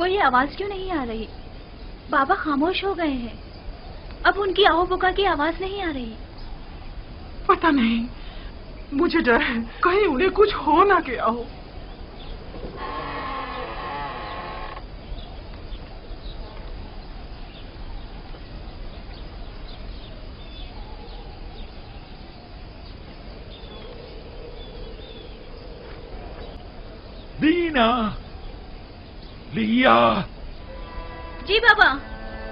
کوئی آواز کیوں نہیں آ رہی؟ بابا خاموش ہو گئے ہیں، اب ان کی آہو بکا کی آواز نہیں آ رہی۔ پتہ نہیں، مجھے ڈر ہے کہیں انہیں کچھ ہو نہ گیا ہو۔ دینا، لیا۔ جی بابا،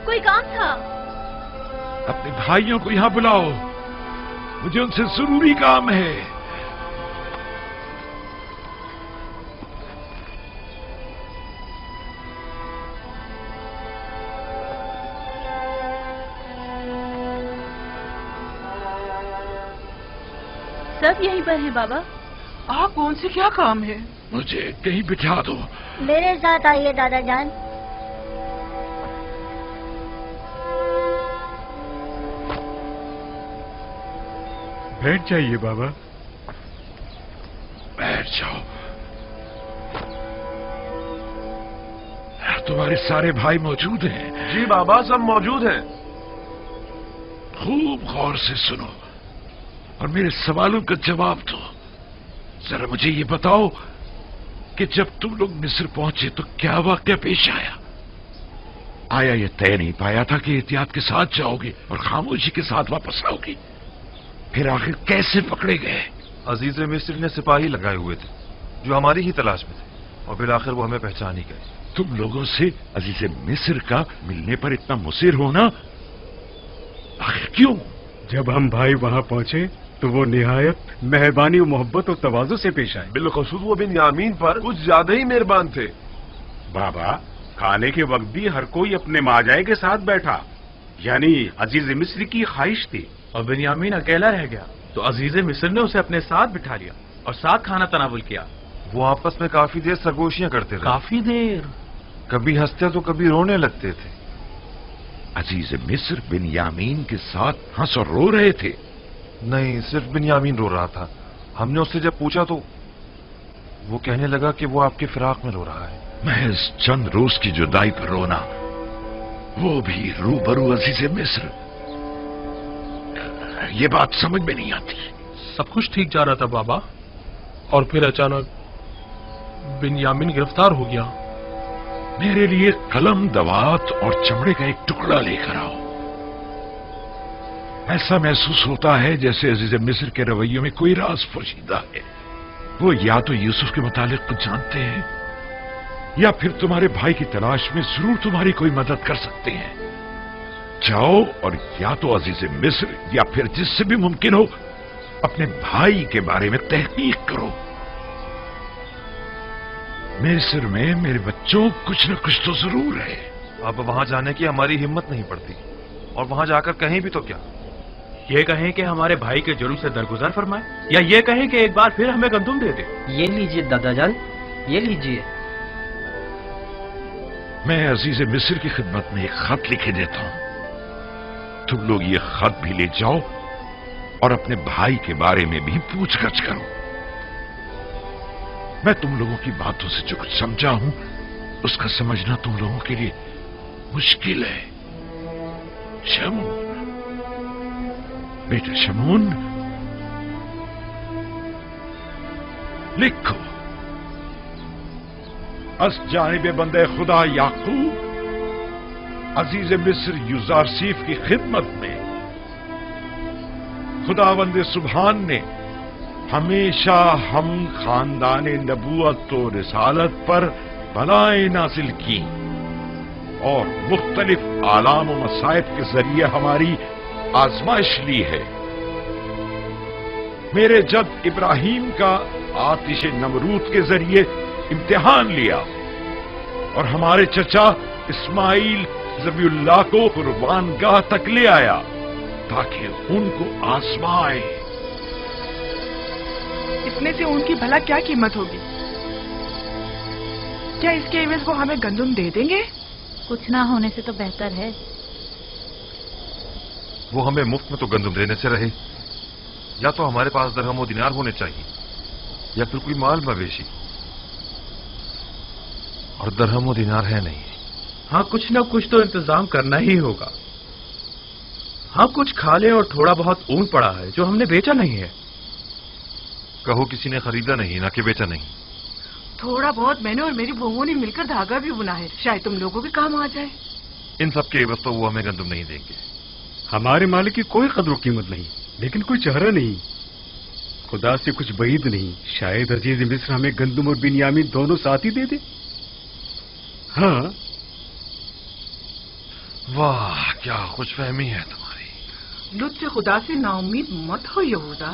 کوئی کام تھا؟ اپنے بھائیوں کو یہاں بلاؤ، مجھے ان سے ضروری کام ہے۔ سب یہیں پر ہیں بابا۔ آپ کون سے کیا کام ہے؟ مجھے کہیں بٹھا دو۔ میرے ساتھ آئیے دادا جان۔ بیٹھ جائیے بابا، بیٹھ جاؤ۔ تمہارے سارے بھائی موجود ہیں؟ جی بابا، سب موجود ہیں۔ خوب غور سے سنو اور میرے سوالوں کا جواب دو۔ ذرا مجھے یہ بتاؤ کہ جب تم لوگ مصر پہنچے تو کیا واقعہ پیش آیا؟ آیا یہ طے نہیں پایا تھا کہ احتیاط کے ساتھ جاؤ گے اور خاموشی کے ساتھ واپس آؤ گے؟ پھر آخر کیسے پکڑے گئے؟ عزیز مصر نے سپاہی لگائے ہوئے تھے جو ہماری ہی تلاش میں تھے، اور بالآخر وہ ہمیں پہچان ہی گئے۔ تم لوگوں سے عزیز مصر کا ملنے پر اتنا مصر ہونا آخر کیوں؟ جب ہم بھائی وہاں پہنچے تو وہ نہایت مہربانی و محبت اور تواضع سے پیش آئے۔ بالخصوص وہ بنیامین پر کچھ زیادہ ہی مہربان تھے۔ بابا، کھانے کے وقت بھی ہر کوئی اپنے ماجائے کے ساتھ بیٹھا، یعنی عزیز مصر کی خواہش تھی۔ اور بنیامین اکیلا رہ گیا تو عزیز مصر نے اسے اپنے ساتھ بٹھا لیا اور ساتھ کھانا تناول کیا۔ وہ آپس میں کافی دیر سرگوشیاں کرتے تھے، کافی دیر؟ کبھی ہنستے تو کبھی رونے لگتے تھے۔ عزیز مصر بنیامین کے ساتھ ہنس اور رو رہے تھے؟ نہیں، صرف بنیامین رو رہا تھا۔ ہم نے اس سے جب پوچھا تو وہ کہنے لگا کہ وہ آپ کے فراق میں رو رہا ہے۔ محض چند روز کی جدائی پر رونا، وہ بھی روبرو عزیز مصر، یہ بات سمجھ میں نہیں آتی۔ سب کچھ ٹھیک جا رہا تھا بابا، اور پھر اچانک بنیامین گرفتار ہو گیا۔ میرے لیے قلم، دوات اور چمڑے کا ایک ٹکڑا لے کر آؤ۔ ایسا محسوس ہوتا ہے جیسے عزیز مصر کے رویوں میں کوئی راز پوشیدہ ہے۔ وہ یا تو یوسف کے متعلق کچھ جانتے ہیں یا پھر تمہارے بھائی کی تلاش میں ضرور تمہاری کوئی مدد کر سکتے ہیں۔ جاؤ اور یا تو عزیز مصر یا پھر جس سے بھی ممکن ہو اپنے بھائی کے بارے میں تحقیق کرو۔ مصر میں میرے بچوں کچھ نہ کچھ تو ضرور ہے۔ اب وہاں جانے کی ہماری ہمت نہیں پڑتی، اور وہاں جا کر کہیں بھی تو کیا، یہ کہیں کہ ہمارے بھائی کے جرم سے درگزر فرمائے، یا یہ کہیں کہ ایک بار پھر ہمیں گندم دے دے۔ یہ لیجئے دادا جان، یہ لیجئے۔ میں عزیز مصر کی خدمت میں ایک خط لکھے دیتا ہوں، تم لوگ یہ خط بھی لے جاؤ اور اپنے بھائی کے بارے میں بھی پوچھ گچھ کرو۔ میں تم لوگوں کی باتوں سے جو کچھ سمجھا ہوں اس کا سمجھنا تم لوگوں کے لیے مشکل ہے۔ شمون، بیٹا شمون، لکھو، از جانب بندے خدا یعقوب عزیز مصر یوزارسیف کی خدمت میں خداوند سبحان نے ہمیشہ ہم خاندان نبوت و رسالت پر بلائیں نازل کی اور مختلف آلام و مصائب کے ذریعے ہماری آزمائش لی ہے۔ میرے جد ابراہیم کا آتش نمرود کے ذریعے امتحان لیا اور ہمارے چچا اسماعیل ذبیح اللہ کو قربان گاہ تک لے آیا تاکہ ان کو آزمائے۔ اس میں سے ان کی بھلا کیا قیمت ہوگی؟ کیا اس کے عوض وہ ہمیں گندم دے دیں گے؟ کچھ نہ ہونے سے تو بہتر ہے۔ وہ ہمیں مفت میں تو گندم دینے سے رہے، یا تو ہمارے پاس درہم و دینار ہونے چاہیے یا پھر کوئی مال مویشی۔ और दरहम व दिनार है नहीं। हाँ, कुछ न कुछ तो इंतजाम करना ही होगा। हाँ, कुछ खा लें और थोड़ा बहुत ऊन पड़ा है जो हमने बेचा नहीं है। कहो किसी ने खरीदा नहीं, ना कि बेचा नहीं। थोड़ा बहुत मैंने और मेरी बहुओं ने मिलकर धागा भी बुना है, शायद तुम लोगों के काम आ जाए। इन सब के एवज तो वो हमें गंदम नहीं देंगे। हमारे मालिक की कोई कदर कीमत नहीं, लेकिन कोई चेहरा नहीं, खुदा से कुछ बईद नहीं। शायद अजीज मिस्र हमें गंदम और बिन्यामीन दोनों साथ ही दे दे। हाँ, वाह क्या खुशफहमी है तुम्हारी। लुत्फ खुदा से नाउम्मीद मत हो यहूदा।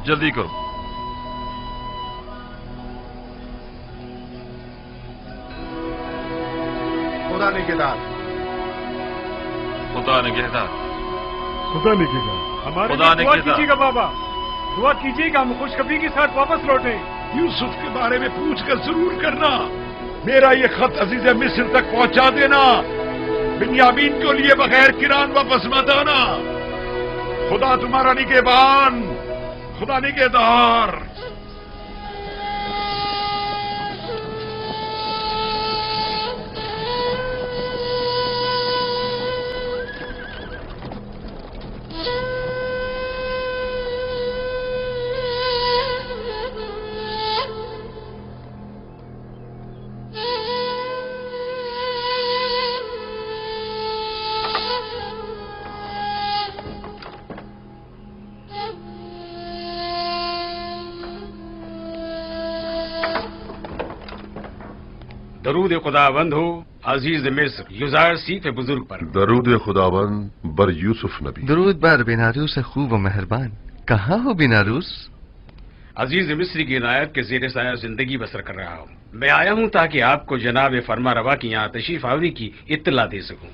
जल्दी करो। खुदा निगहदार, खुदा निगहदार, खुदा निगहदार, हमारे खुदा लिए दुआ कीजिएगा बाबा, दुआ कीजिएगा हम खुशखबरी के साथ वापस लौटे। यूसुफ के बारे में पूछकर जरूर करना। मेरा ये खत अजीज मिस्र तक पहुंचा देना। बिन्यामीन को लिए बगैर किरान वापस मत आना। खुदा तुम्हारा निगहबान, खुदा निगहदार। दरूद खुदावंद हो अजीज मिस्र युजार सीफ बुजुर्ग पर। दरूद खुदावंद बर यूसुफ नबी। दरूद बर बिनारूस खूब व मेहरबान। कहाँ हो बिनारूस? अजीज मिस्र की इनायत के ज़ेर साया जिंदगी बसर कर रहा हूँ। मैं आया हूँ ताकि आपको जनाब फरमा रवा की यहाँ तशरीफ आवरी की इत्तला दे सकूँ।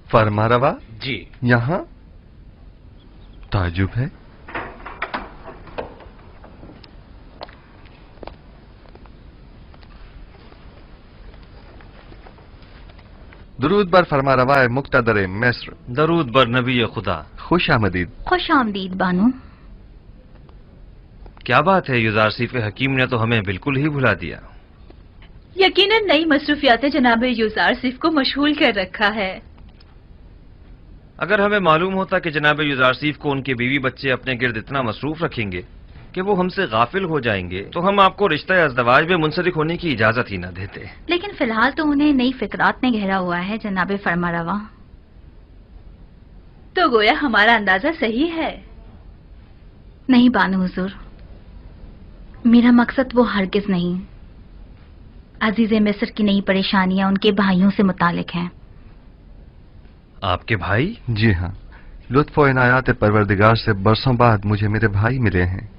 फरमा रवा? जी। यहाँ ताजुब है। दरूद बर फरमा रवाए मुक्तदर मिस्र। दरूद बर नबी खुदा। खुश आमदीद। खुश आमदीद बानू। क्या बात है युजार सीफ हकीम ने तो हमें बिल्कुल ही भुला दिया। यकीनन नई मसरूफियात जनाब युजार सीफ को मशगूल कर रखा है। अगर हमें मालूम होता कि जनाब युजार सीफ को उनके बीवी बच्चे अपने गिर्द इतना मसरूफ रखेंगे कि वो हमसे गाफिल हो जाएंगे तो हम आपको रिश्ता अज़दवाज में मुंसलिक होने की इजाजत ही न देते। लेकिन फिलहाल तो उन्हें नई फिक्रात ने घेरा हुआ है जनाब फरमारवा। तो गोया हमारा अंदाजा सही है। नहीं बानो हुजूर, मेरा मकसद वो हरगिज नहीं। अजीज मिस्र की नई परेशानियां उनके भाइयों से मुतालिक हैं। आपके भाई? जी हाँ, लुत्फ व इनायात परवरदिगार से बरसों बाद मुझे मेरे भाई मिले हैं।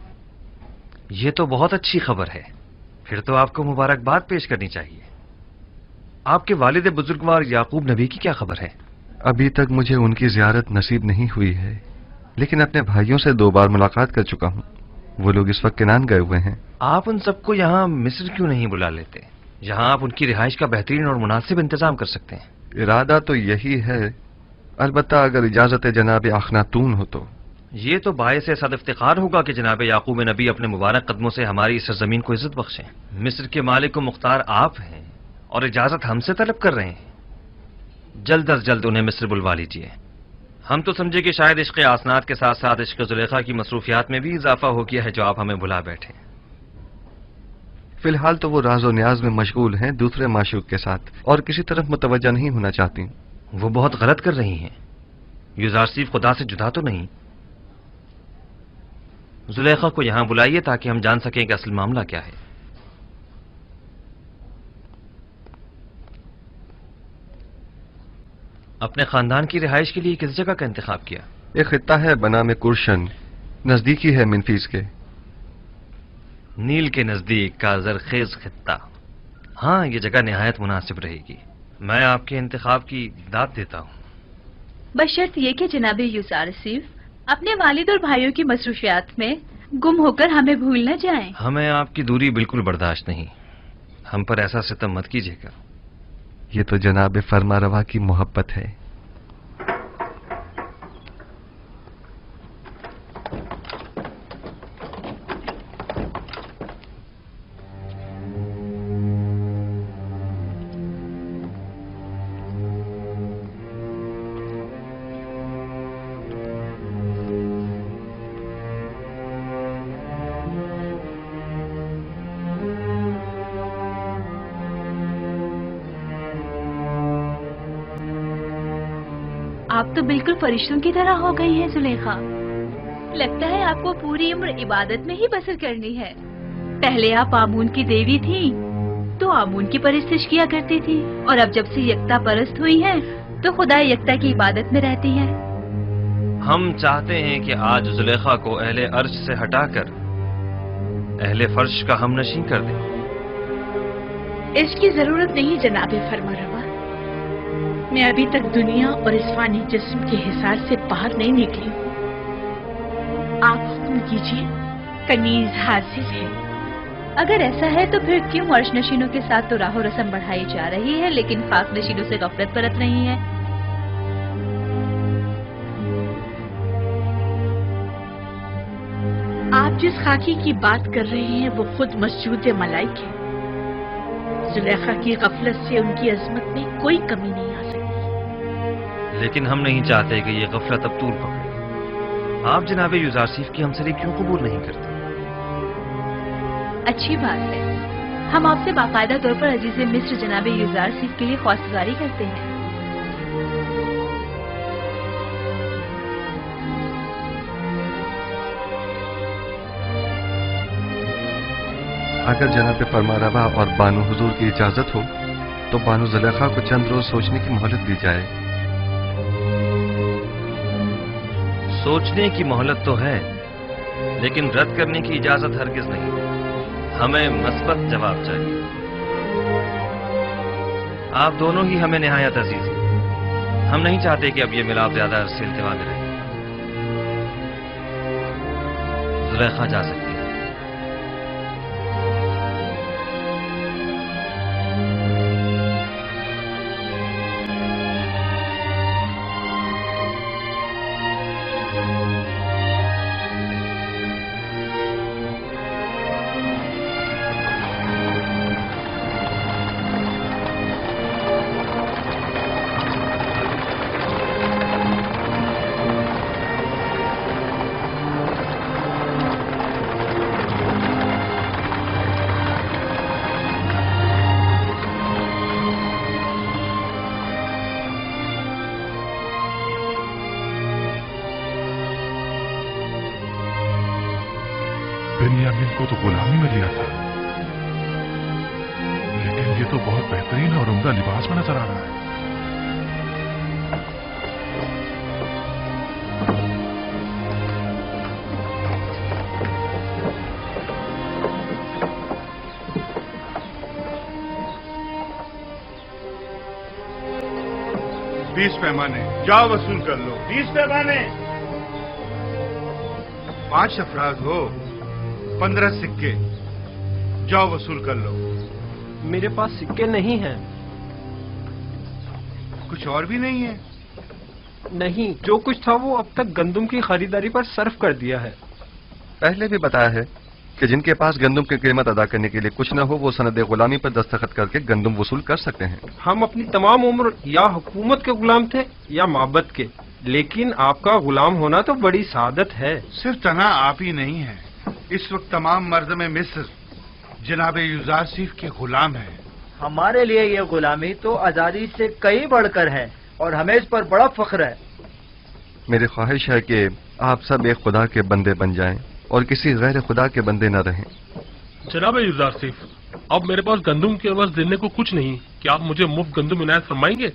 ये तो बहुत अच्छी खबर है। फिर तो आपको मुबारकबाद पेश करनी चाहिए। आपके वालिद बुजुर्गवार याकूब नबी की क्या खबर है? अभी तक मुझे उनकी जियारत नसीब नहीं हुई है, लेकिन अपने भाइयों से 2 बार मुलाकात कर चुका हूँ। वो लोग इस वक्त किनान गए हुए हैं। आप उन सबको यहाँ मिस्र क्यों नहीं बुला लेते? यहाँ आप उनकी रिहाइश का बेहतरीन और मुनासिब इंतजाम कर सकते हैं। इरादा तो यही है, अलबत्ता अगर इजाजत जनाब अखनातून हो तो। ये तो बायस सद इफ्तिखार होगा कि जनाब याकूब नबी अपने मुबारक कदमों से हमारी इस सरजमीन को इज्जत बख्शें। मिस्र के मालिक व मुख्तार आप हैं और इजाजत हमसे तलब कर रहे हैं। जल्द अज जल्द उन्हें मिस्र बुलवा लीजिए। हम तो समझे कि शायद इश्क आसनात के साथ साथ इश्क जुलेखा की मसरूफियात में भी इजाफा हो गया है जो आप हमें बुला बैठे। फिलहाल तो वो राज और न्याज में मशगूल हैं दूसरे माशूक के साथ, और किसी तरफ मुतवज्जा नहीं होना चाहती। वो बहुत गलत कर रही हैं। युजार सीफ खुदा से जुदा तो नहीं। जुलेखा को यहां बुलाइए ताकि हम जान सकें कि असल मामला क्या है। अपने खानदान की रिहाइश के लिए किस जगह का इंतखाब किया? एक खित्ता है बनाम कुरशन, नजदीकी है मिनफीस के। नील के नजदीक का जरखेज खित्ता। हाँ, ये जगह निहायत मुनासिब रहेगी। मैं आपके इंतखाब की दाद देता हूँ। बशर्त ये कि जनाब युजार सीफ अपने वालिद और भाइयों की मसरूफियात में गुम होकर हमें भूल न जाएं। हमें आपकी दूरी बिल्कुल बर्दाश्त नहीं। हम पर ऐसा सितम मत कीजिएगा। ये तो जनाब फरमा रवा की मोहब्बत है। आप तो बिल्कुल फरिश्तों की तरह हो गई हैं जुलेखा। लगता है आपको पूरी उम्र इबादत में ही बसर करनी है। पहले आप आमून की देवी थी तो आमून की परस्तिश किया करती थी, और अब जब से यकता परस्त हुई हैं तो खुदा यकता की इबादत में रहती हैं। हम चाहते हैं कि आज जुलेखा को अहले अर्श से हटाकर अहले फर्श का हमनशीं कर दें। इसकी जरूरत नहीं जनाबे फरमारवा। मैं अभी तक दुनिया और इस फानी जिस्म के हिसार से बाहर नहीं निकली हूँ। आप हुक्म कीजिए, कनीज हाजिर है। अगर ऐसा है तो फिर क्यों अर्श नशीनों के साथ तो राहो रस्म बढ़ाई जा रही है, लेकिन खाक नशीनों से गफलत बरत रही है? आप जिस खाकी की बात कर रहे हैं वो खुद मस्जूद मलाइक है। जुलेखा की गफलत से उनकी अजमत में कोई कमी नहीं आ सकती। लेकिन हम नहीं चाहते कि ये गफलत अब तूल पकड़े। आप जनाब यूजारसीफ की हमसरी क्यों कबूल नहीं करते? अच्छी बात है, हम आपसे बाकायदा तौर पर अजीज मिस्र जनाब यूजारसीफ के लिए ख्वास्तगारी करते हैं। अगर जनाब फरमारवा और बानो हुजूर की इजाजत हो तो बानो जुलेखा को चंद रोज सोचने की मोहलत दी जाए। सोचने की मोहलत तो है, लेकिन रद्द करने की इजाजत हरगिज नहीं। हमें मस्बत जवाब चाहिए। आप दोनों ही हमें निहायत अजीज हैं। हम नहीं चाहते कि अब ये मिलाप ज्यादा अरसे इल्तिवा में रहे। जुलेखा जा सकती है। बिन्यामीन को तो गुलामी में लिया था, लेकिन ये तो बहुत बेहतरीन और उम्दा लिबास में नजर आ रहा है। बीस पैमाने, जाओ वसूल कर लो। 20 पैमाने। 5 अफराद हो, 15 सिक्के, जाओ वसूल कर लो। मेरे पास सिक्के नहीं हैं। कुछ और भी नहीं है? नहीं, जो कुछ था वो अब तक गंदुम की खरीदारी पर सर्फ कर दिया है। पहले भी बताया है कि जिनके पास गंदुम की कीमत अदा करने के लिए कुछ न हो वो सनद गुलामी पर दस्तखत करके गंदुम वसूल कर सकते हैं। हम अपनी तमाम उम्र या हुकूमत के गुलाम थे या माबद के, लेकिन आपका गुलाम होना तो बड़ी सादत है। सिर्फ तना आप ही नहीं है, इस वक्त तमाम मर्द में मिस्र जनाब यूजारसीफ के गुलाम है। हमारे लिए ये गुलामी तो आजादी से कई बढ़कर है और हमें इस पर बड़ा फख्र है। मेरी ख्वाहिश है कि आप सब एक खुदा के बंदे बन जाएं और किसी गैर खुदा के बंदे न रहें। जनाब यूजारसीफ, अब मेरे पास गंदुम के एवज देने को कुछ नहीं, क्या आप मुझे मुफ्त गंदुम इनायत फरमाएंगे?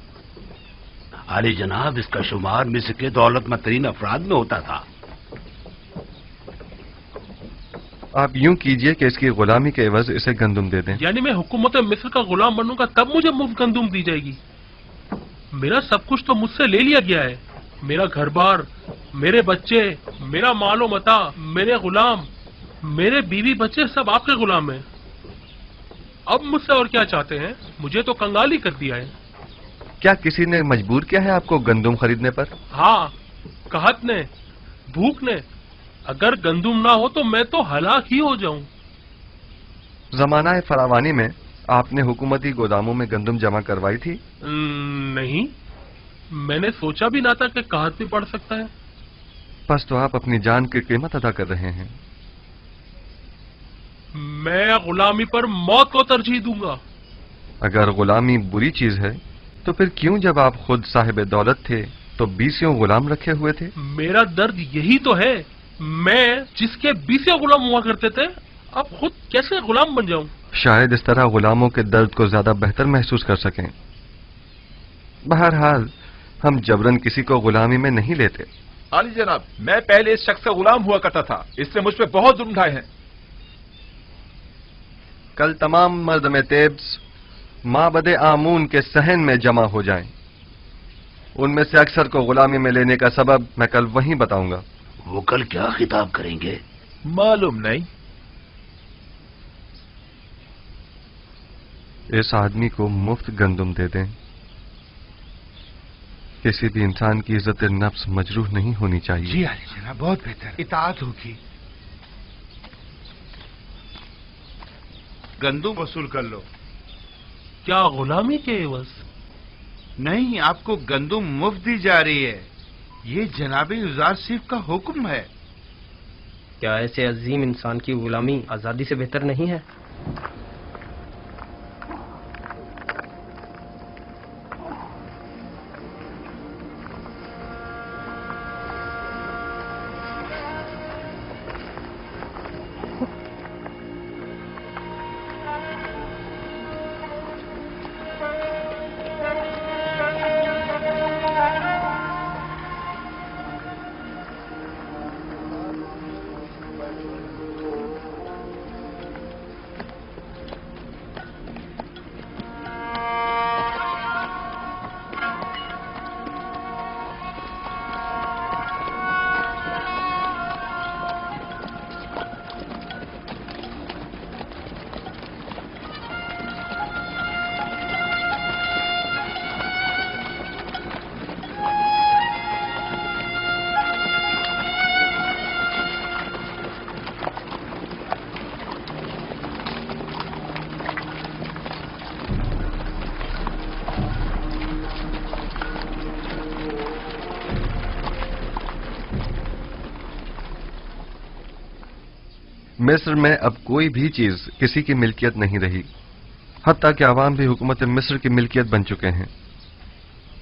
आली जनाब, इसका शुमार मिस्र के दौलतमंद तरीन अफराद में होता था। आप यूं कीजिए कि इसकी गुलामी के एवज इसे गंदुम दे दें। यानी मैं हुकूमत मिस्र का गुलाम बनूंगा तब मुझे मुफ्त गंदुम दी जाएगी? मेरा सब कुछ तो मुझसे ले लिया गया है। मेरा घर बार, मेरे बच्चे, मेरा मालो मता, मेरे गुलाम, मेरे बीवी बच्चे सब आपके गुलाम हैं। अब मुझसे और क्या चाहते हैं? मुझे तो कंगाली कर दिया है। क्या किसी ने मजबूर किया है आपको गंदुम खरीदने पर? हाँ, कहत ने, भूख ने। अगर गंदुम ना हो तो मैं तो हलाक ही हो जाऊं। जमाना फरावानी में आपने हुकूमती गोदामों में गंदुम जमा करवाई थी? नहीं, मैंने सोचा भी ना था कि कहत भी पड़ सकता है। बस तो आप अपनी जान की कीमत अदा कर रहे हैं। मैं गुलामी पर मौत को तरजीह दूंगा। अगर गुलामी बुरी चीज है तो फिर क्यों जब आप खुद साहिब दौलत थे तो 20 गुलाम रखे हुए थे। मेरा दर्द यही तो है, मैं जिसके 20 गुलाम हुआ करते थे अब खुद कैसे गुलाम बन जाऊं? शायद इस तरह गुलामों के दर्द को ज्यादा बेहतर महसूस कर सकें। बहरहाल हम जबरन किसी को गुलामी में नहीं लेते। आली जनाब, मैं पहले इस शख्स का गुलाम हुआ करता था, इसने मुझ पे बहुत जुल्म ढाए हैं। कल तमाम मर्द में तेब्स माबदे आमून के सहन में जमा हो जाएं। उनमें से अक्सर को गुलामी में लेने का सबब मैं कल वहीं बताऊंगा। वो कल क्या खिताब करेंगे? मालूम नहीं। इस आदमी को मुफ्त गंदुम दे दें। किसी भी इंसान की इज्जत नफ्स मजरूह नहीं होनी चाहिए। जी आली जनाब, बहुत बेहतर, इताअत होगी। गंदुम वसूल कर लो। क्या गुलामी के एवज? नहीं, आपको गंदुम मुफ्त दी जा रही है। ये जनाब युजार सिर्फ का हुक्म है। क्या ऐसे अजीम इंसान की गुलामी आजादी से बेहतर नहीं है? मिस्र में अब कोई भी चीज किसी की मिल्कियत नहीं रही, हत्ता कि अवाम भी हुकूमत मिस्र की मिल्कियत बन चुके हैं।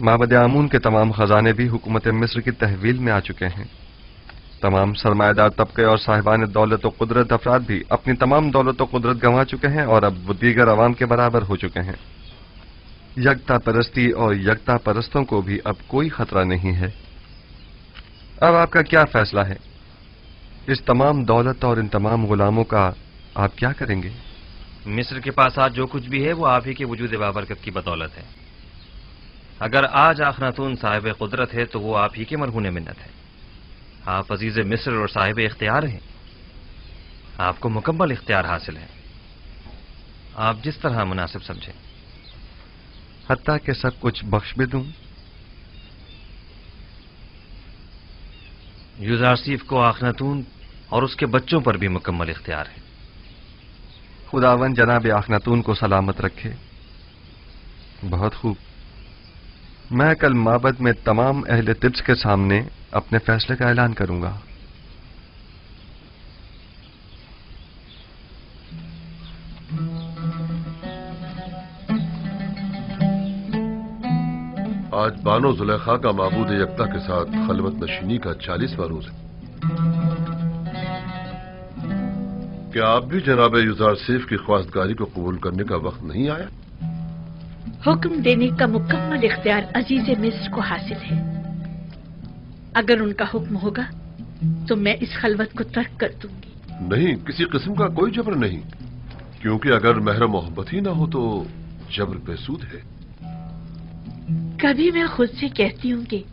माबद आमून के तमाम खजाने भी हुकूमत मिस्र की तहवील में आ चुके हैं। तमाम सरमाएदार तबके और साहिबान दौलत व कुदरत अफराद भी अपनी तमाम दौलत व कुदरत गंवा चुके हैं और अब वो दीगर अवाम के बराबर हो चुके हैं। यकता परस्ती और यकता परस्तों को भी अब कोई खतरा नहीं है। अब आपका क्या फैसला है? इस तमाम दौलत और इन तमाम गुलामों का आप क्या करेंगे? मिस्र के पास आज जो कुछ भी है वो आप ही के वजूद बाबरकत की बदौलत है। अगर आज आखनातून साहिब कुदरत है तो वो आप ही के मरहून मिन्नत है। आप अजीज मिस्र और साहिब इख्तियार हैं। आपको मुकम्मल इख्तियार हासिल है, आप जिस तरह मुनासिब समझें। हत्ता के सब कुछ बख्श भी दूं। यूजारसीफ को आखनातून और उसके बच्चों पर भी मुकम्मल इख्तियार है। खुदावन जनाब आखनातून को सलामत रखे। बहुत खूब, मैं कल माबद में तमाम अहले तिब्स के सामने अपने फैसले का ऐलान करूंगा। आज बानो जुलेखा का माबूद यकता के साथ खलवत नशीनी का 40वां रोज है। क्या आप भी जनाब युजार सेफ की ख्वास्तगारी को कबूल करने का वक्त नहीं आया? हुक्म देने का मुकम्मल इख्तियार अजीज मिस्र को हासिल है। अगर उनका हुक्म होगा तो मैं इस खलवत को तर्क कर दूंगी। नहीं, किसी किस्म का कोई जबर नहीं, क्योंकि अगर महर मोहब्बत ही ना हो तो जबर बेसूद है। कभी मैं खुद से कहती हूँ कि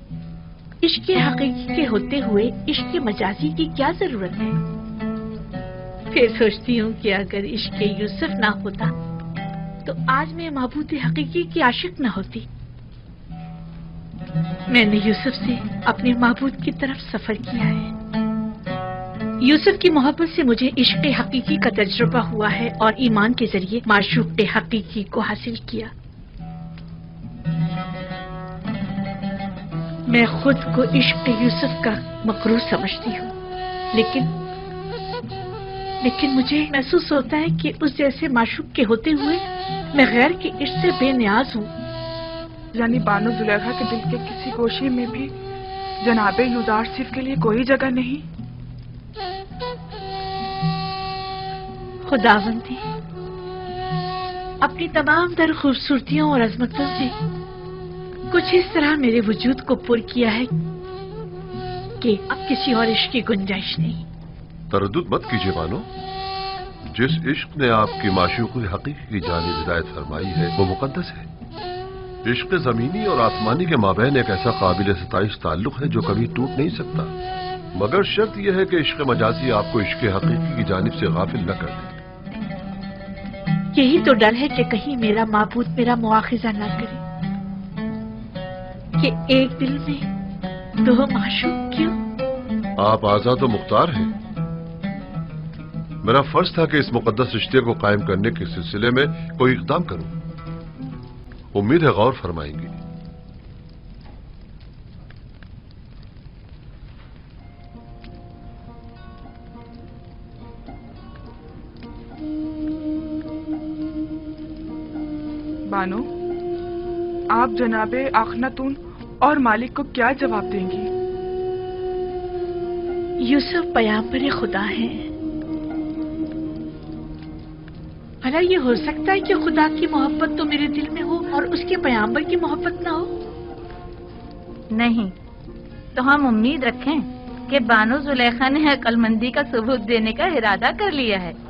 इश्क हकीकी के होते हुए इश्क मजाजी की क्या जरूरत है। फिर सोचती हूँ कि अगर इश्क यूसुफ ना होता तो आज मैं महबूद हकीकी की आशिक न होती। मैंने यूसुफ से अपने महबूद की तरफ सफर किया है। यूसुफ की मोहब्बत से मुझे इश्क हकीकी का तजुर्बा हुआ है और ईमान के जरिए माशूक हकीकी को हासिल किया। मैं खुद को इश्क यूसुफ का मकरूर समझती हूँ, लेकिन मुझे महसूस होता है कि उस जैसे माशूक के होते हुए मैं गैर के इश्क से बेनियाज हूँ। यानी बानो जुलेखा के दिल के किसी गोशे में भी जनाबे यूसुफ के लिए कोई जगह नहीं? खुदावंदी अपनी तमाम तर खूबसूरतियों और अजमतों से कुछ इस तरह मेरे वजूद को पुर किया है कि अब किसी और इश्क की गुंजाइश नहीं। तरद्दुद मत कीजिए बानो, जिस इश्क ने आपकी माशूक़ हकीकी की जानिब हिदायत फरमाई है वो मुकद्दस है। इश्क ज़मीनी और आसमानी के माबैन एक ऐसा काबिल सताइश ताल्लुक है जो कभी टूट नहीं सकता, मगर शर्त यह है कि इश्क मजाजी आपको इश्क हकीकी की जानिब से गाफिल न कर दे। यही तो डर है कि कहीं मेरा माबूद मेरा मुआखिजा न करे कि एक दिल में दो माशूक क्यों। आप आजाद व मुख्तार हैं। मेरा फर्ज था कि इस मुकद्दस रिश्ते को कायम करने के सिलसिले में कोई इक़दाम करूं। उम्मीद है गौर फरमाएंगी। बानो, आप जनाबे आखनातून और मालिक को क्या जवाब देंगी? यूसुफ पैगंबर खुदा हैं। भला ये हो सकता है कि खुदा की मोहब्बत तो मेरे दिल में हो और उसके पैगंबर की मोहब्बत ना हो? नहीं, तो हम उम्मीद रखें कि बानो जुलेखा ने अक्लमंदी का सबूत देने का इरादा कर लिया है।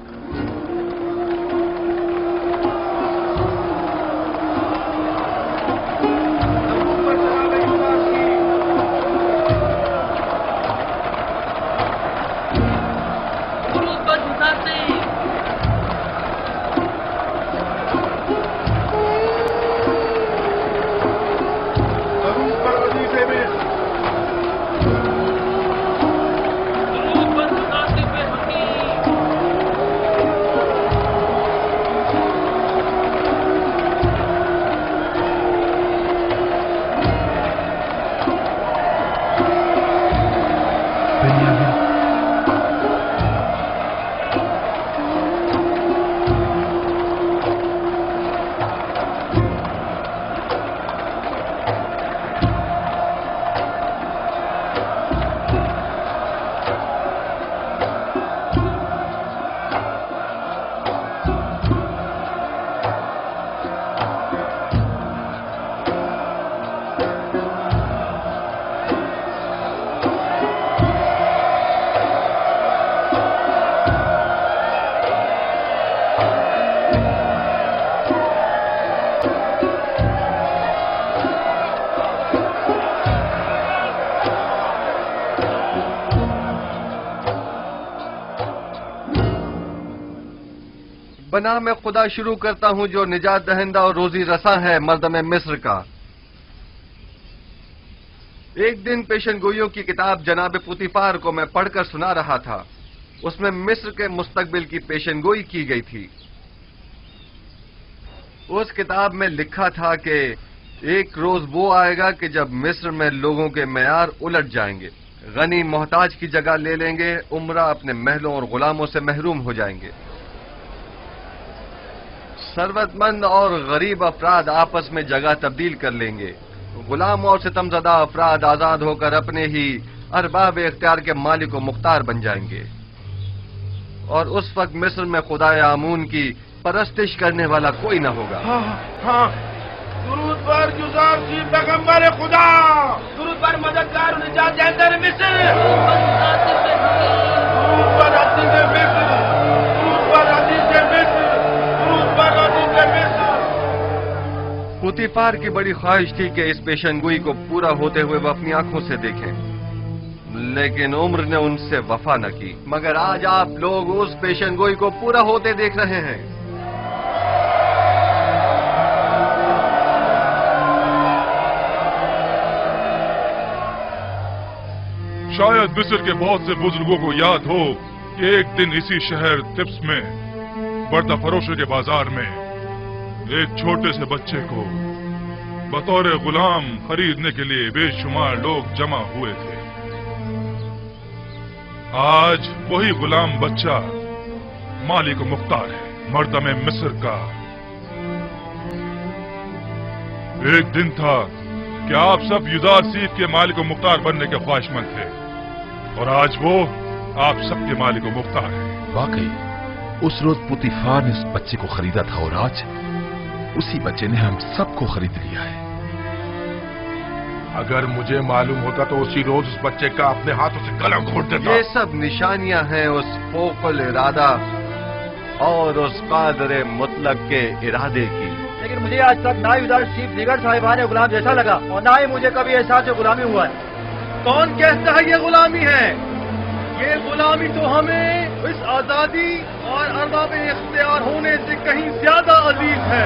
बना मैं खुदा शुरू करता हूं जो निजात दहिंदा और रोजी रसा है मर्दम मिस्र का। एक दिन पेशनगोइयों की किताब जनाब पुतीफार को मैं पढ़कर सुना रहा था। उसमें मिस्र के मुस्तकबिल की पेशनगोई की गई थी। उस किताब में लिखा था कि एक रोज वो आएगा कि जब मिस्र में लोगों के मेयार उलट जाएंगे, गनी मोहताज की जगह ले लेंगे, उमरा अपने महलों और गुलामों से महरूम हो जाएंगे, सरवतमंद और गरीब अफराद आपस में जगह तब्दील कर लेंगे, गुलाम और सितमज़दा अफराद आजाद होकर अपने ही अरबाब इख्तियार के मालिक व मुख्तार बन जाएंगे। और उस वक्त मिस्र में खुदाए आमून की परस्तिश करने वाला कोई न होगा। हाँ, दुरूद पर यूसुफ पैगंबर खुदा, दुरूद पर मददगार निजात दहिंदा मिस्र, दुरूद पर अजीज मिस्र, दुरूद पर अजीज मिस्र, दुरूद पर अजीज मिस्र। पुतीफार की बड़ी ख्वाहिश थी कि इस पेशनगोई को पूरा होते हुए वह अपनी आंखों से देखें, लेकिन उम्र ने उनसे वफा न की। मगर आज आप लोग उस पेशनगोई को पूरा होते देख रहे हैं। शायद मिस्र के बहुत से बुजुर्गों को याद हो कि एक दिन इसी शहर तिब्स में बर्दा फरोशों के बाजार में एक छोटे से बच्चे को बतौर गुलाम खरीदने के लिए बेशुमार लोग जमा हुए थे। आज वही गुलाम बच्चा मालिक मुख्तार है, मर्दम मिस्र का। एक दिन था कि आप सब युजार सीफ के मालिक व मुख्तार बनने के ख्वाहिशमंद थे और आज वो आप सबके मालिक व मुख्तार है। वाकई उस रोज पुतीफार ने उस बच्चे को खरीदा था और आज उसी बच्चे ने हम सबको खरीद लिया है। अगर मुझे मालूम होता तो उसी रोज उस बच्चे का अपने हाथों से गला घोट देता। ये सब निशानियां हैं उस फोकल इरादा और उस कादर मुतलक के इरादे की। लेकिन मुझे आज तक ना युजार चीफ दिगर साहिबान गुलाम जैसा लगा और ना ही मुझे कभी एहसास गुलामी हुआ है। कौन कहता है ये गुलामी है? ये गुलामी तो हमें इस आजादी और अरबाब इख्तियार होने से कहीं ज्यादा अजीज है।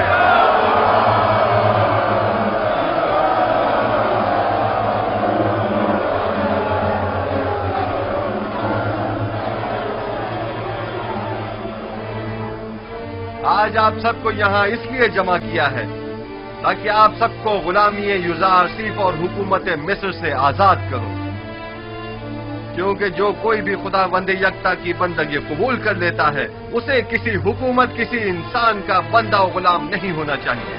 आज आप सबको यहाँ इसलिए जमा किया है ताकि आप सबको गुलामी युजार सीफ और हुकूमत मिस्र से आजाद करो, क्योंकि जो कोई भी खुदावंद यकता की बंदगी कबूल कर लेता है उसे किसी हुकूमत किसी इंसान का बंदा और गुलाम नहीं होना चाहिए।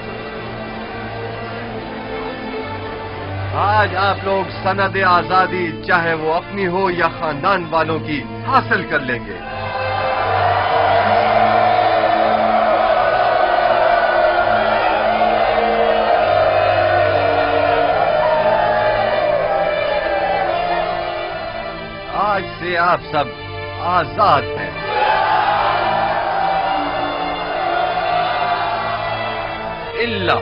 आज आप लोग सनद आजादी चाहे वो अपनी हो या खानदान वालों की हासिल कर लेंगे। आज से आप सब आजाद हैं। इल्ला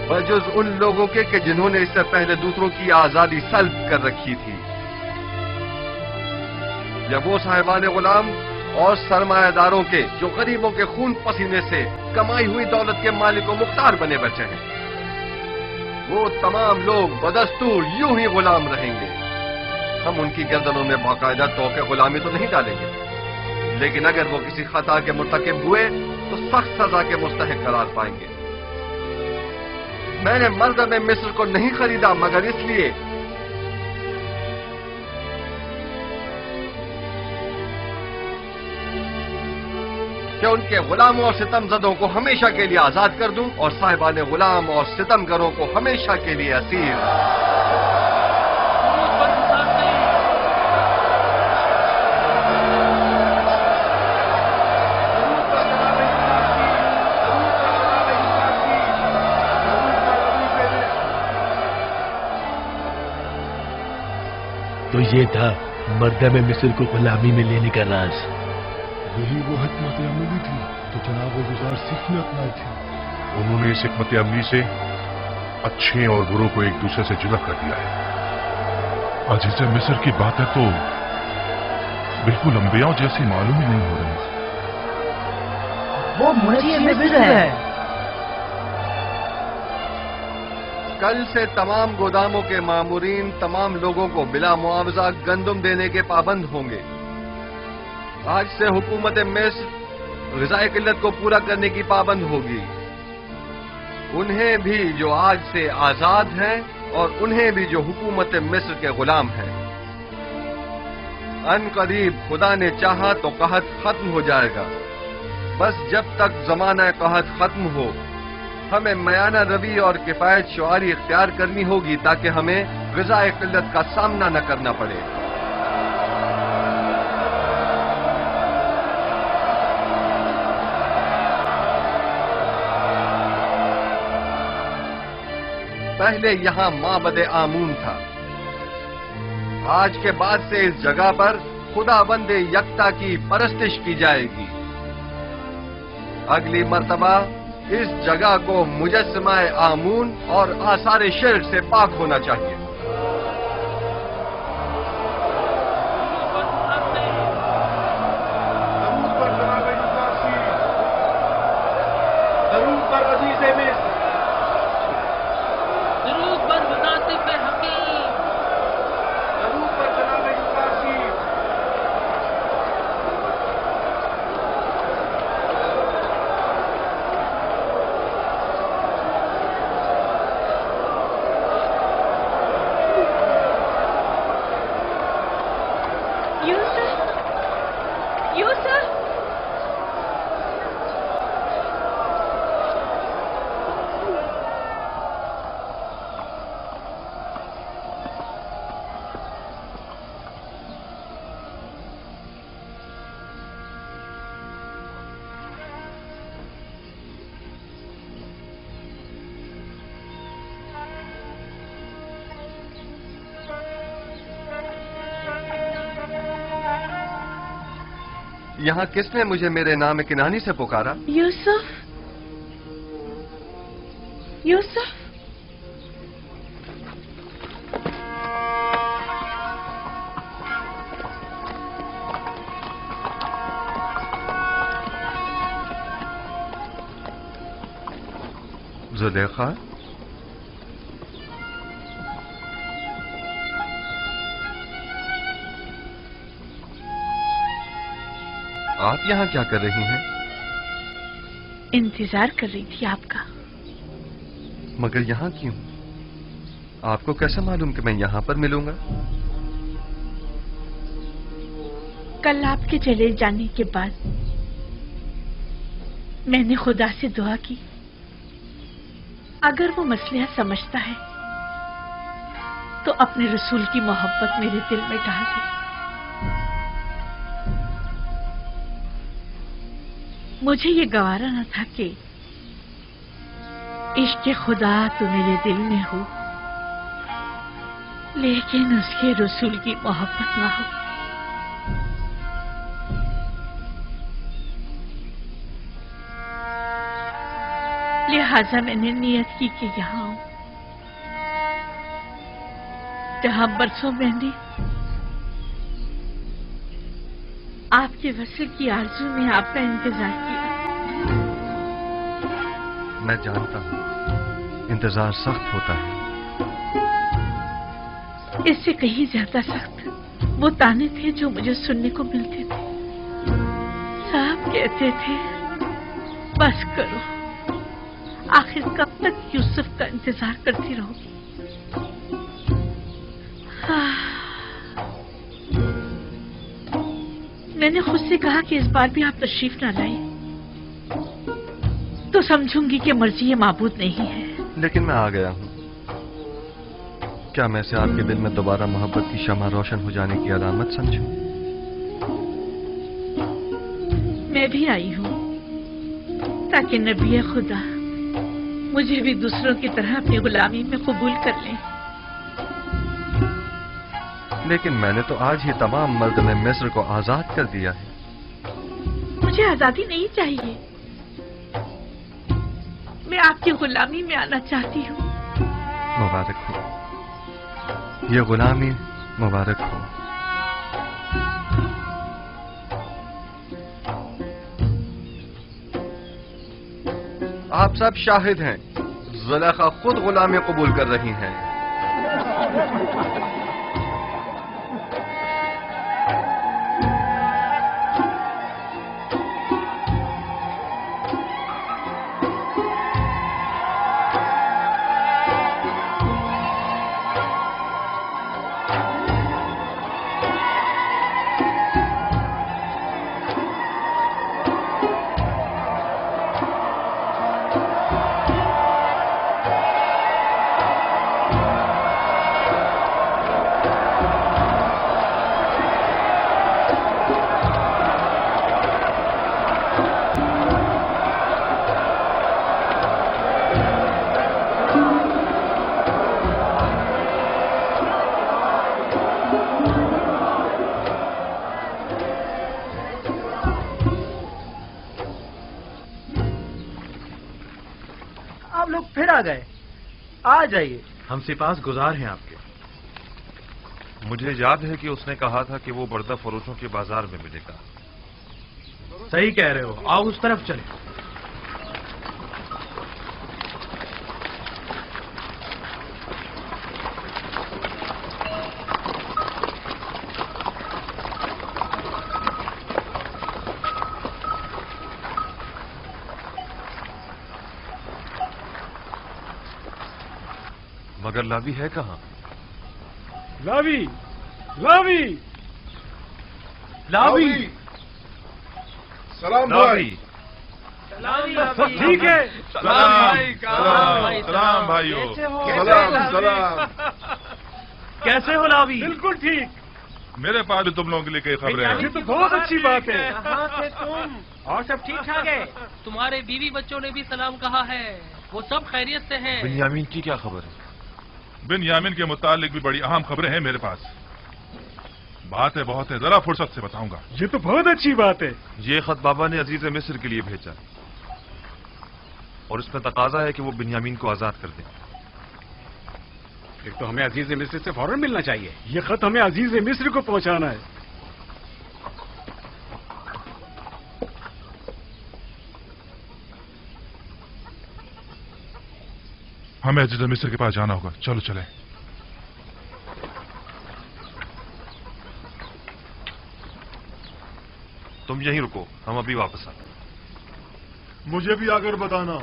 बजुज उन लोगों के जिन्होंने इससे पहले दूसरों की आजादी सल्ब कर रखी थी, या वो साहिबान गुलाम और सरमायादारों के जो गरीबों के खून पसीने से कमाई हुई दौलत के मालिक व मुख्तार बने बचे हैं। वो तमाम लोग बदस्तूर यूं ही गुलाम रहेंगे। हम उनकी गर्दनों में बाकायदा तोके गुलामी तो नहीं डालेंगे, लेकिन अगर वो किसी खता के मुर्तकिब हुए तो सख्त सजा के मुस्तहिक करार पाएंगे। मैंने मर्दम मिस्र को नहीं खरीदा मगर इसलिए कि उनके गुलामों और सितमजदों को हमेशा के लिए आजाद कर दूं और साहिबान गुलाम और सितमगरों को हमेशा के लिए असीर। तो ये था मर्दम मिस्र को गुलामी में लेने का राज। यही वो हिकमत अमली थी जो जनाब गुजार सीफ ने अपनाई थी। उन्होंने इस हिकमत अमली से अच्छे और बुरों को एक दूसरे से जुदा कर दिया है। अजीज मिस्र की बातें तो बिल्कुल अंबियाओं जैसी मालूम ही नहीं हो रही। वो मुझे मिस्र है। कल से तमाम गोदामों के मामूरीन तमाम लोगों को बिला मुआवजा गंदुम देने के पाबंद होंगे। आज से हुकूमत मिस्र ग़िज़ाई किल्लत को पूरा करने की पाबंद होगी। उन्हें भी जो आज से आजाद हैं और उन्हें भी जो हुकूमत मिस्र के गुलाम हैं। अन करीब खुदा ने चाहा तो कहत खत्म हो जाएगा। बस जब तक जमाना कहत खत्म हो हमें मयाना रवि और किफायत शुआरी इख्तियार करनी होगी ताकि हमें ग़िज़ाई किल्लत का सामना न करना पड़े। पहले यहां माबद आमून था। आज के बाद से इस जगह पर खुदाबंद यकता की परस्तिश की जाएगी। अगली मर्तबा इस जगह को मुजस्समा-ए आमून और आसार शिर्क से पाक होना चाहिए। यहाँ किसने मुझे मेरे नाम किनानी से पुकारा? यूसुफ, यूसुफ। जुलेखा, आप यहाँ क्या कर रही हैं? इंतजार कर रही थी आपका। मगर यहाँ क्यों? आपको कैसे मालूम कि मैं यहाँ पर मिलूंगा? कल आपके चले जाने के बाद मैंने खुदा से दुआ की, अगर वो मसला समझता है तो अपने रसूल की मोहब्बत मेरे दिल में डाल दे। मुझे ये गवारा न था कि इश्क खुदा तो मेरे दिल में हो, लेकिन उसके रसूल की मोहब्बत ना हो। लिहाजा मैंने नियत की कि यहाँ आऊं, जहां बरसों मैंने आपके वसल की आरज़ू में आपका इंतजार किया। मैं जानता हूं, इंतजार सख्त होता है। इससे कहीं ज्यादा सख्त वो ताने थे जो मुझे सुनने को मिलते थे। साहब कहते थे, बस करो, आखिर कब तक यूसुफ का इंतजार करती रहोगी? मैंने खुद से कहा कि इस बार भी आप तशरीफ न लाए तो समझूंगी कि मर्जी ये माबूद नहीं है। लेकिन मैं आ गया हूं। क्या मैं से आपके दिल में दोबारा मोहब्बत की शमा रोशन हो जाने की अलामत समझूं? मैं भी आई हूं ताकि नबी खुदा मुझे भी दूसरों की तरह अपनी गुलामी में कबूल कर लें। लेकिन मैंने तो आज ही तमाम मर्द में मिस्र को आजाद कर दिया है। मुझे आजादी नहीं चाहिए, मैं आपकी गुलामी में आना चाहती हूँ। मुबारक हो, ये गुलामी मुबारक हो। आप सब शाहिद हैं, जुलेखा खुद गुलामी कबूल कर रही हैं। गए, आ जाइए। हम सिपास गुजार हैं आपके। मुझे याद है कि उसने कहा था कि वो बर्दा फरोशों के बाजार में मिलेगा। सही कह रहे हो, आओ उस तरफ चले। मगर लावी है कहाँ? लावी, लावी, लावी, सलाम भाई। ठीक है। सलाम भाई, सलाम भाइयों, सलाम सलाम। कैसे हो लावी? बिल्कुल ठीक। मेरे पास भी तुम लोगों के लिए कई खबरें हैं। ये तो बहुत अच्छी बात है। कहाँ थे तुम? और सब ठीक ठाक है? तुम्हारे बीवी बच्चों ने भी सलाम कहा है, वो सब खैरियत से हैं। बिन्यामीन की क्या खबर है? बिन्यामीन के मुतालिक भी बड़ी अहम खबरें हैं मेरे पास। बातें बहुत है, जरा फुर्सत से बताऊंगा। ये तो बहुत अच्छी बात है। ये खत बाबा ने अजीज मिस्र के लिए भेजा और इसमें तकाजा है कि वो बिन्यामीन को आजाद कर दें। फिर तो हमें अजीज मिस्र से फौरन मिलना चाहिए। ये खत हमें अजीज मिस्र को पहुंचाना है। हमें अजीज मिस्र के पास जाना होगा, चलो चले। तुम यहीं रुको, हम अभी वापस आते। मुझे भी आकर बताना।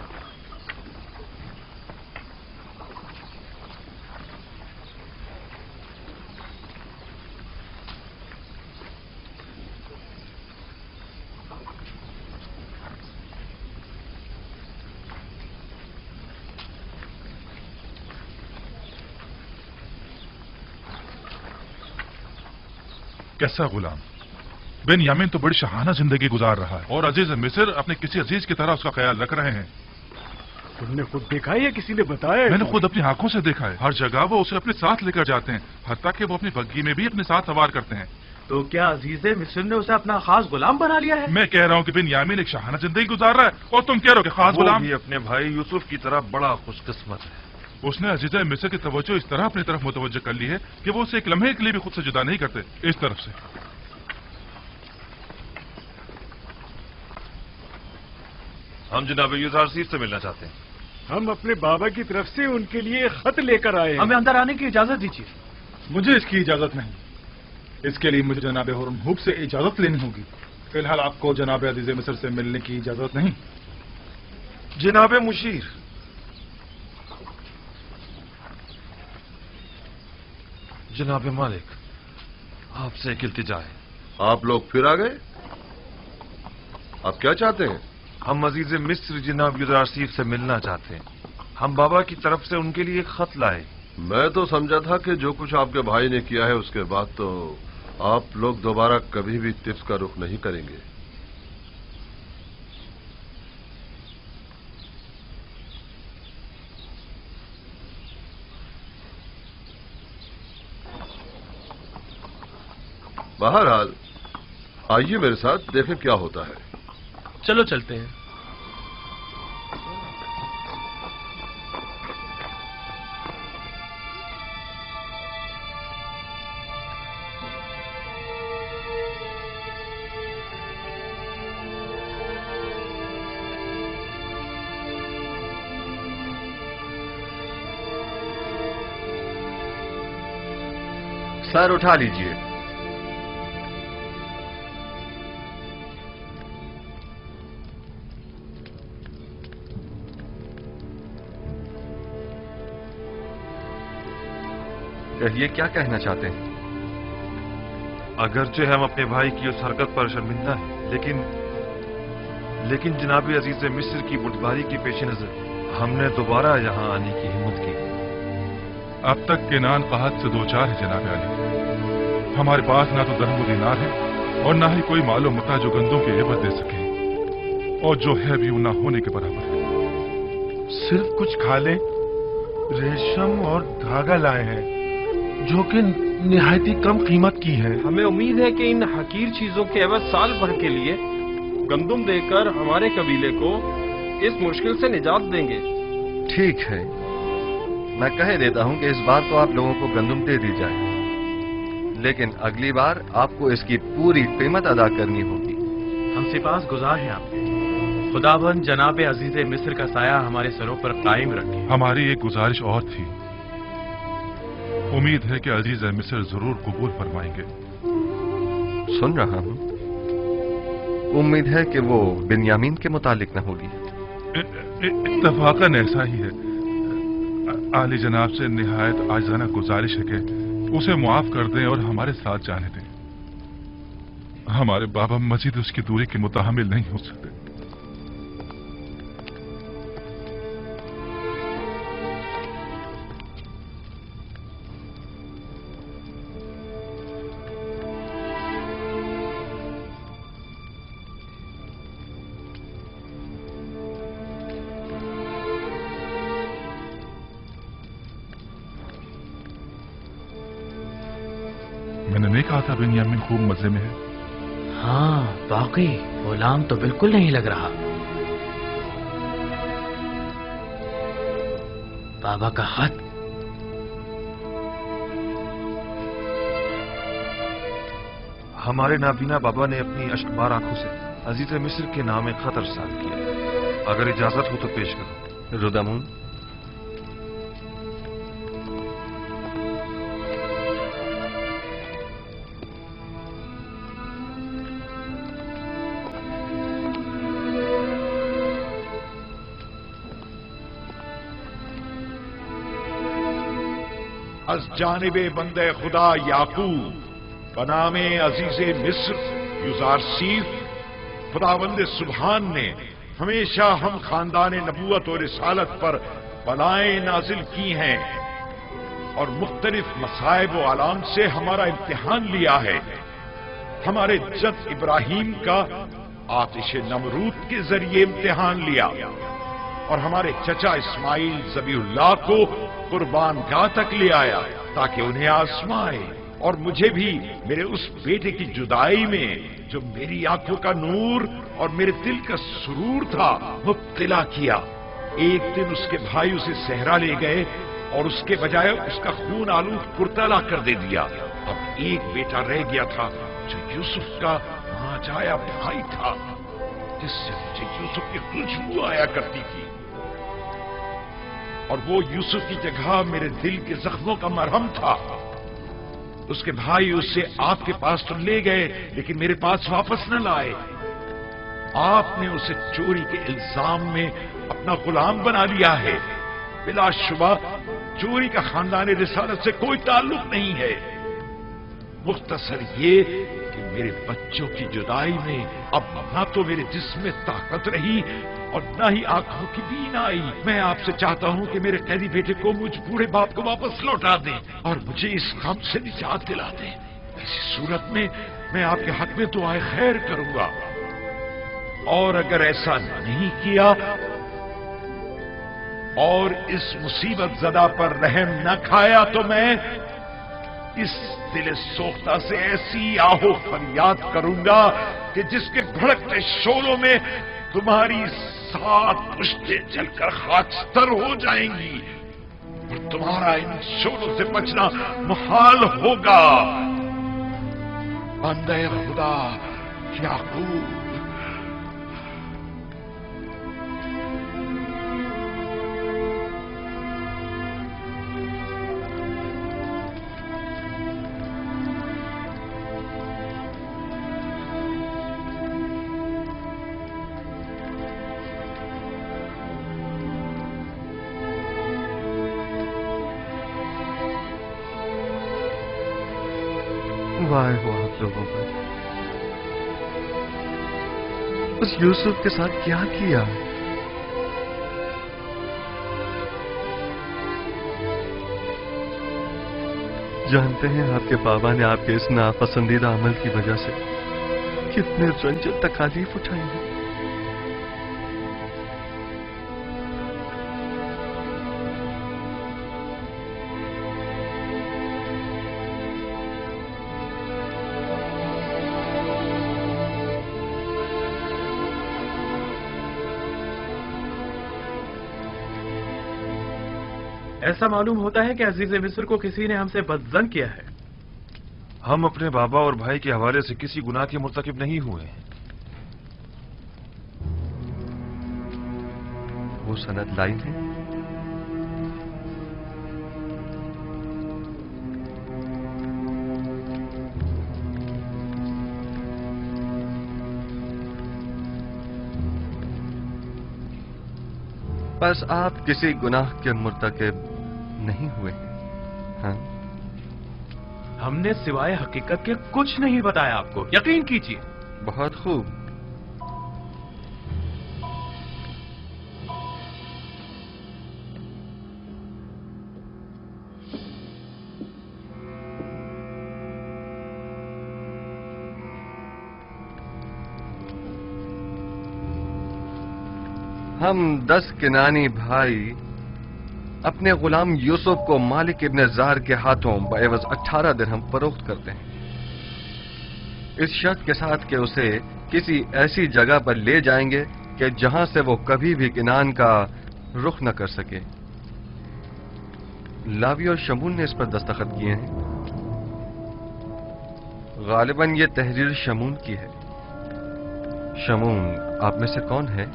कैसा गुलाम? बिन्यामीन तो बड़ी शहाना जिंदगी गुजार रहा है और अजीज मिस्र अपने किसी अजीज की तरह उसका ख्याल रख रहे हैं। तुमने खुद देखा है या किसी ने बताया है? मैंने खुद अपनी आंखों से देखा है। हर जगह वो उसे अपने साथ लेकर जाते हैं, हत्ता कि वो अपनी बग्गी में भी अपने साथ सवार करते हैं। तो क्या अजीज मिस्र ने उसे अपना खास गुलाम बना लिया है? मैं कह रहा हूँ कि बिन्यामीन एक शहाना जिंदगी गुजार रहा है और तुम कह रहे हो कि खास गुलाम। भी अपने भाई यूसुफ की तरह बड़ा खुशकिस्मत है। उसने अजीज मिस्र की तवज्जो इस तरह अपनी तरफ मुतवज्जो कर ली है कि वो उसे एक लम्हे के लिए भी खुद से जुदा नहीं करते। इस तरफ से हम जनाब युजारसीर से मिलना चाहते हैं। हम अपने बाबा की तरफ से उनके लिए खत लेकर आए हैं। हमें अंदर आने की इजाजत दीजिए। मुझे इसकी इजाजत नहीं। इसके लिए मुझे जनाब हुरमुज़ से इजाजत लेनी होगी। फिलहाल आपको जनाब अजीज मिस्र से मिलने की इजाजत नहीं। जनाब मुशीर, जनाब मालिक, आपसे एक इल्तिजा है। आप लोग फिर आ गए? आप क्या चाहते हैं? हम अजीज मिस्र जनाब युदारसीफ से मिलना चाहते हैं। हम बाबा की तरफ से उनके लिए खत लाए। मैं तो समझा था कि जो कुछ आपके भाई ने किया है उसके बाद तो आप लोग दोबारा कभी भी तिब्स का रुख नहीं करेंगे। बहरहाल आइए मेरे साथ, देखें क्या होता है। चलो चलते हैं। सर उठा लीजिए। कहिए, क्या कहना चाहते हैं? अगरचे हम अपने भाई की उस हरकत पर शर्मिंदा हैं, लेकिन जनाब अजीज मिस्र की बुटबारी की पेश नजर हमने दोबारा यहाँ आने की हिम्मत की। अब तक केनान कहत से दो चार है जनाब अली। हमारे पास ना तो दरहम दीनार है और ना ही कोई मालो मता जो गंदों की एवज दे सके, और जो है भी वो ना होने के बराबर है। सिर्फ कुछ खाले, रेशम और धागा लाए हैं जो कि निहायती कम कीमत की है। हमें उम्मीद है कि इन हकीर चीजों के एवज साल भर के लिए गंदुम देकर हमारे कबीले को इस मुश्किल से निजात देंगे। ठीक है, मैं कह देता हूं कि इस बार तो आप लोगों को गंदुम दे दी जाए, लेकिन अगली बार आपको इसकी पूरी कीमत अदा करनी होगी। हम सिपास गुजार हैं आपके। खुदाबंद जनाब अजीज मिस्र का साया हमारे सरों पर कायम रखे। हमारी एक गुजारिश और थी। उम्मीद है कि अजीज मिस्र जरूर कबूल फरमाएंगे। सुन रहा हूं। उम्मीद है कि वो बिन्यामीन के मुतालिक न होगी। इत्तफाकन ऐसा ही है। आली जनाब से निहायत आजाना गुजारिश है कि उसे मुआफ कर दें और हमारे साथ जाने दें। हमारे बाबा मजीद उसकी दूरी के मुताहमिल नहीं हो सकते। मैंने नहीं कहा था बिन्यामीन खूब मजे में है? हाँ वाकई गुलाम तो बिल्कुल नहीं लग रहा। बाबा का खत। हमारे नाबीना बाबा ने अपनी अश्कबार आंखों से अजीज मिस्र के नाम खत अरसाल किया। अगर इजाजत हो तो पेश करो। रुदामून, अज जानिबे बंदे खुदा याकूब बनामे अजीज मिस्र युजारसीफ खुदावंद सुबहान ने हमेशा हम खानदान नबूवत और रिसालत पर बलाएं नाजिल की हैं और मुख्तलिफ मसाइब व आलाम से हमारा इम्तिहान लिया है। हमारे जद इब्राहिम का आतिश नमरूद के जरिए इम्तिहान लिया और हमारे चचा इस्माइल ज़बीहुल्लाह को कुर्बानगाह तक ले आया ताकि उन्हें आजमाए, और मुझे भी मेरे उस बेटे की जुदाई में जो मेरी आंखों का नूर और मेरे दिल का सुरूर था मुब्तला किया। एक दिन उसके भाई उसे सहरा ले गए और उसके बजाय उसका खून आलूद कुर्ता ला कर दे दिया। अब एक बेटा रह गया था जो यूसुफ का मांझाया भाई था, जिससे मुझे यूसुफ की खुशबू आया करती थी, और वो यूसुफ की जगह मेरे दिल के जख्मों का मरहम था। उसके भाई उससे आपके पास तो ले गए लेकिन मेरे पास वापस न लाए। आपने उसे चोरी के इल्जाम में अपना गुलाम बना लिया है। बिलाशुबा चोरी का खानदान रिसालत से कोई ताल्लुक नहीं है। मुख्तसर ये कि मेरे बच्चों की जुदाई में अब न तो मेरे जिस्म में ताकत रही और न ही आंखों की बीनाई। मैं आपसे चाहता हूं कि मेरे कैदी बेटे को मुझ बूढ़े बाप को वापस लौटा दें और मुझे इस गम से निजात दिला दें। इसी सूरत में मैं आपके हक में तो आए खैर करूंगा, और अगर ऐसा नहीं किया और इस मुसीबत ज़दा पर रहम न खाया तो मैं इस दिल सोख्ता से ऐसी आहो फरियाद करूंगा कि जिसके भड़कते शोलों में तुम्हारी 7 पुश्तें जलकर खाकस्तर हो जाएंगी और तुम्हारा इन शोलों से बचना मुहाल होगा। बंदे खुदा याकूब। वाह हो आप लोगों पर, उस यूसुफ के साथ क्या किया। जानते हैं आपके बाबा ने आपके इस नापसंदीदा अमल की वजह से कितने रंज तकालीफ उठाई है। ऐसा मालूम होता है कि अजीज मिस्र को किसी ने हमसे बदजन किया है। हम अपने बाबा और भाई के हवाले से किसी गुनाह के मुर्तकिब नहीं हुए। वो सनद लाई है। बस आप किसी गुनाह के मुर्तकिब नहीं हुए। हाँ? हमने सिवाय हकीकत के कुछ नहीं बताया आपको, यकीन कीजिए। बहुत खूब। हम 10 किनानी भाई अपने गुलाम यूसुफ को मालिक इब्न जार के हाथों बएवज 18 दिरहम फरोख्त करते हैं। اس شرط کے ساتھ کہ اسے کسی ایسی جگہ پر لے جائیں گے کہ جہاں سے وہ کبھی بھی کنان کا رخ نہ کر سکے۔ لاوی اور شمون نے اس پر دستخط کیے ہیں۔ غالباً یہ تحریر شمون کی ہے۔ شمون آپ میں سے کون ہے؟